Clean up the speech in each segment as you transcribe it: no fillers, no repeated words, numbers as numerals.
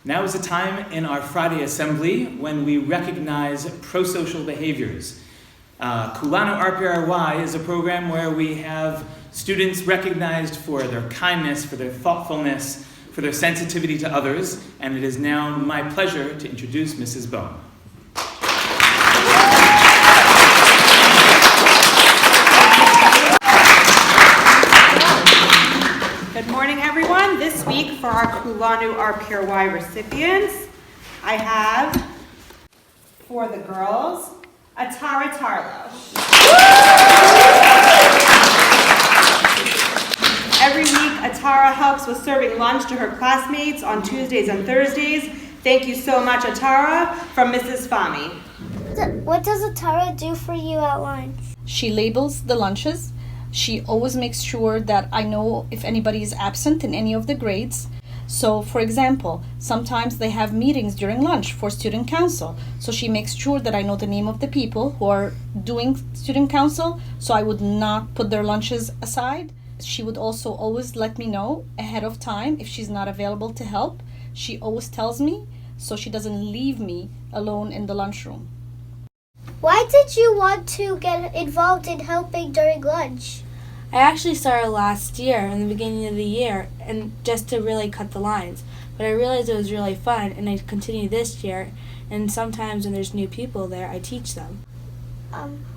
Now is a time in our Friday assembly when we recognize pro-social behaviors. Kulanu RPRY is a program where we have students recognized for their kindness, for their thoughtfulness, for their sensitivity to others, and it is now my pleasure to introduce Mrs. Bone. Good morning, everyone. This week for our Kulanu RPRY recipients, I have, for the girls, Atara Tarlo. Every week, Atara helps with serving lunch to her classmates on Tuesdays and Thursdays. Thank you so much, Atara, from Mrs. Fahmy. What does Atara do for you at lunch? She labels the lunches. She always makes sure that I know if anybody is absent in any of the grades. So, for example, sometimes they have meetings during lunch for student council. So she makes sure that I know the name of the people who are doing student council, so I would not put their lunches aside. She would also always let me know ahead of time if she's not available to help. She always tells me, so she doesn't leave me alone in the lunchroom. Why did you want to get involved in helping during lunch? I actually started last year, in the beginning of the year, and just to really cut the lines. But I realized it was really fun, and I continue this year, and sometimes when there's new people there, I teach them.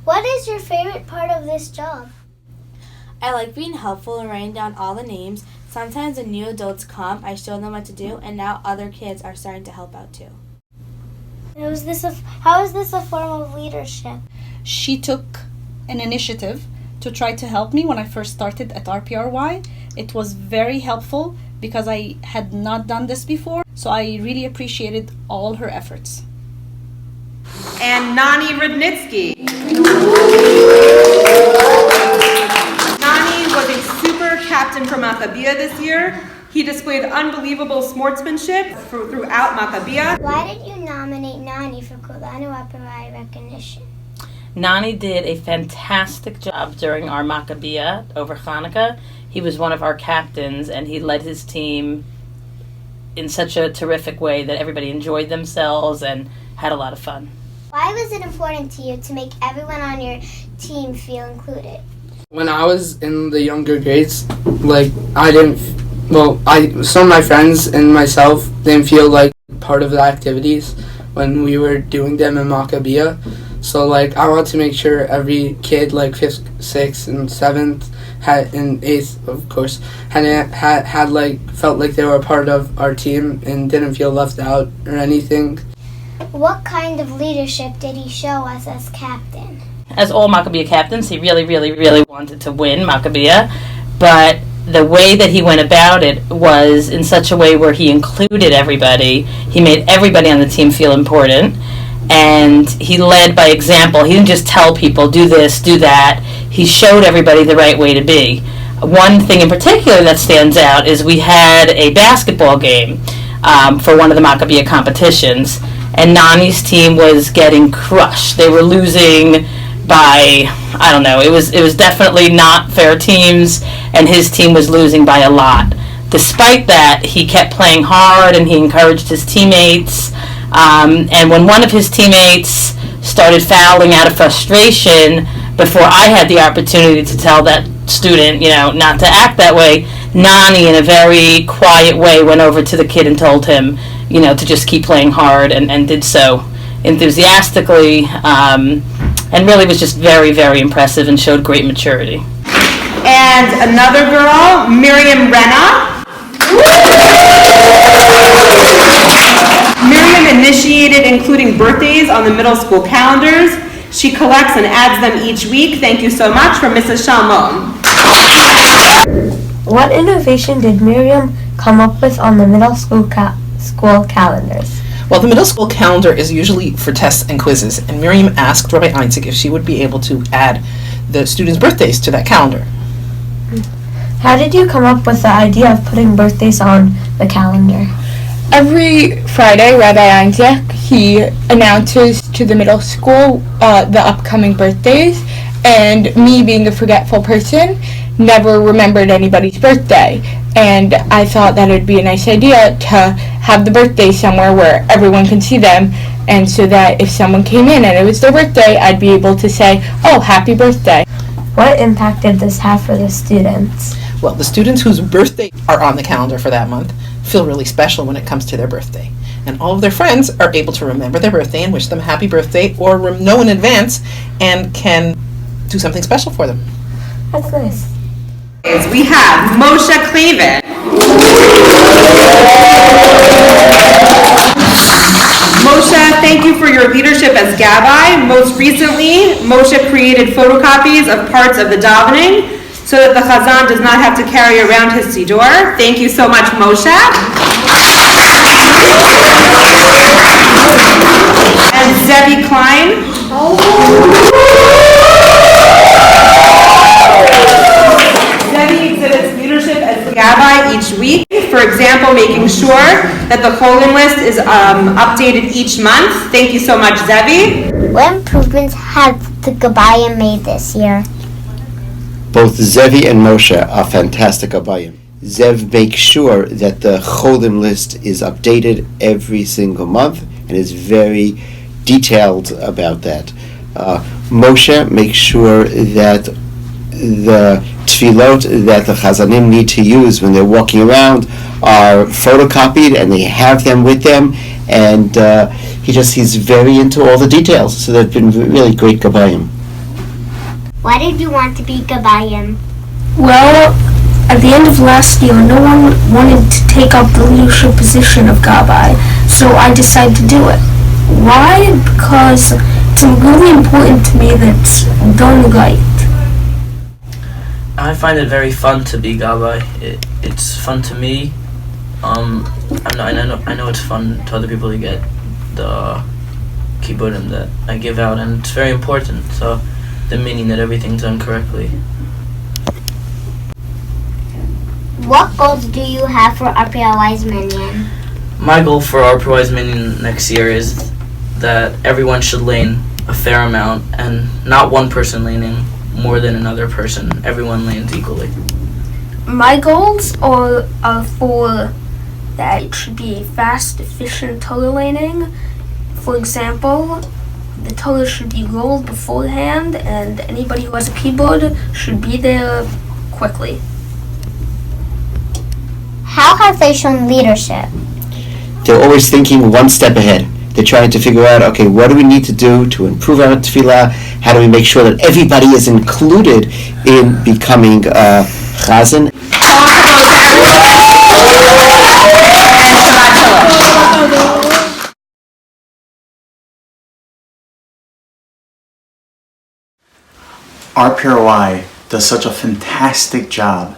What is your favorite part of this job? I like being helpful and writing down all the names. Sometimes when new adults come, I show them what to do, and now other kids are starting to help out too. How is this a form of leadership? She took an initiative to try to help me when I first started at RPRY. It was very helpful because I had not done this before, so I really appreciated all her efforts. And Nani Rudnitsky. Nani was a super captain for Maccabea this year. He displayed unbelievable sportsmanship throughout Maccabea. Why did you nominate Nani for Kulanu RPRY recognition? Nani did a fantastic job during our Maccabea over Hanukkah. He was one of our captains, and he led his team in such a terrific way that everybody enjoyed themselves and had a lot of fun. Why was it important to you to make everyone on your team feel included? When I was in the younger grades, some of my friends and myself didn't feel like part of the activities when we were doing them in Maccabea. So I want to make sure every kid, 5th, 6th, and 7th, and 8th, of course, felt like they were a part of our team and didn't feel left out or anything. What kind of leadership did he show us as captain? As all Maccabea captains, he really, really, really wanted to win Maccabea, but the way that he went about it was in such a way where he included everybody. He made everybody on the team feel important. And he led by example. He didn't just tell people, do this, do that. He showed everybody the right way to be. One thing in particular that stands out is we had a basketball game for one of the Maccabea competitions, and Nani's team was getting crushed. They were losing by, I don't know, it was definitely not fair teams, and his team was losing by a lot. Despite that, he kept playing hard, and he encouraged his teammates. And when one of his teammates started fouling out of frustration, before I had the opportunity to tell that student, not to act that way, Nani, in a very quiet way, went over to the kid and told him, to just keep playing hard, and did so enthusiastically, and really was just very, very impressive and showed great maturity. And another girl, Miriam Renna. Miriam initiated including birthdays on the middle school calendars. She collects and adds them each week. Thank you so much from Mrs. Shalmon. What innovation did Miriam come up with on the middle school calendars? Well, the middle school calendar is usually for tests and quizzes, and Miriam asked Rabbi Einzig if she would be able to add the students' birthdays to that calendar. How did you come up with the idea of putting birthdays on the calendar? Every Friday, Rabbi Einzig, he announces to the middle school the upcoming birthdays, and me being a forgetful person, never remembered anybody's birthday. And I thought that it would be a nice idea to have the birthday somewhere where everyone can see them, and so that if someone came in and it was their birthday, I'd be able to say, oh, happy birthday. What impact did this have for the students? Well, the students whose birthday are on the calendar for that month feel really special when it comes to their birthday. And all of their friends are able to remember their birthday and wish them happy birthday, or know in advance and can do something special for them. That's nice. We have Moshe Clavin. Moshe, thank you for your leadership as Gabbai. Most recently, Moshe created photocopies of parts of the davening so that the Chazan does not have to carry around his siddur. Thank you so much, Moshe. And Zevi Klein. Zevi exhibits leadership as Gabbai each week. For example, making sure that the cholim list is updated each month. Thank you so much, Zevi. What improvements have the Gabbayim made this year? Both Zevi and Moshe are fantastic Abayim. Zev makes sure that the cholim list is updated every single month and is very detailed about that. Moshe makes sure that the tefillot that the chazanim need to use when they're walking around are photocopied and they have them with them, and he's very into all the details, so they've been really great Gabbayim. Why did you want to be Gabbayim? Well, at the end of last year, no one wanted to take up the leadership position of Gabbai, so I decided to do it. Why? Because it's really important to me that it's done right. I find it very fun to be Gabbai. It's fun to me. I know it's fun to other people to get the kibbudim that I give out, and it's very important. So the meaning that everything's done correctly. What goals do you have for RPRY's Minyan? My goal for RPRY's Minyan next year is that everyone should lane a fair amount, and not one person laning more than another person. Everyone lanes equally. My goals are for that it should be fast, efficient Torah laning. For example, the Torah should be rolled beforehand, and anybody who has a keyboard should be there quickly. How have they shown leadership? They're always thinking one step ahead. They're trying to figure out, okay, what do we need to do to improve our tefillah? How do we make sure that everybody is included in becoming chazan? RPRY does such a fantastic job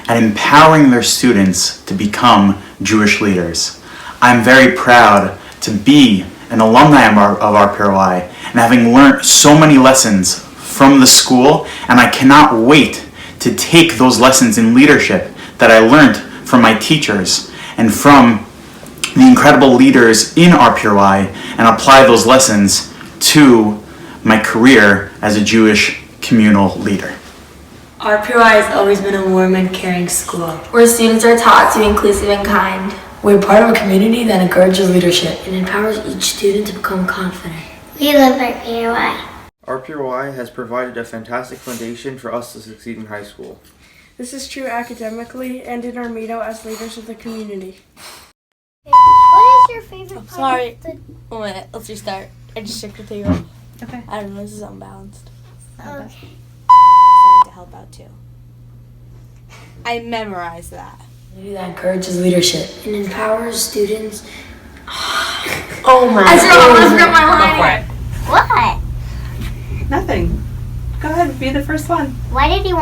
at empowering their students to become Jewish leaders. I'm very proud to be an alumni of RPRY and having learned so many lessons from the school, and I cannot wait to take those lessons in leadership that I learned from my teachers and from the incredible leaders in RPRY and apply those lessons to my career as a Jewish communal leader. RPRY has always been a warm and caring school, where students are taught to be inclusive and kind. We're part of a community that encourages leadership and empowers each student to become confident. We love RPRY. RPRY has provided a fantastic foundation for us to succeed in high school. This is true academically and in our motto as leaders of the community. What is your favorite part? Sorry. Wait, let's restart. I just checked the table. Okay. I don't know, this is unbalanced. Okay. I'm starting to help out too. I memorized that. That encourages leadership and empowers students. Oh my I forgot my line. What? Nothing. Go ahead, be the first one. Why did you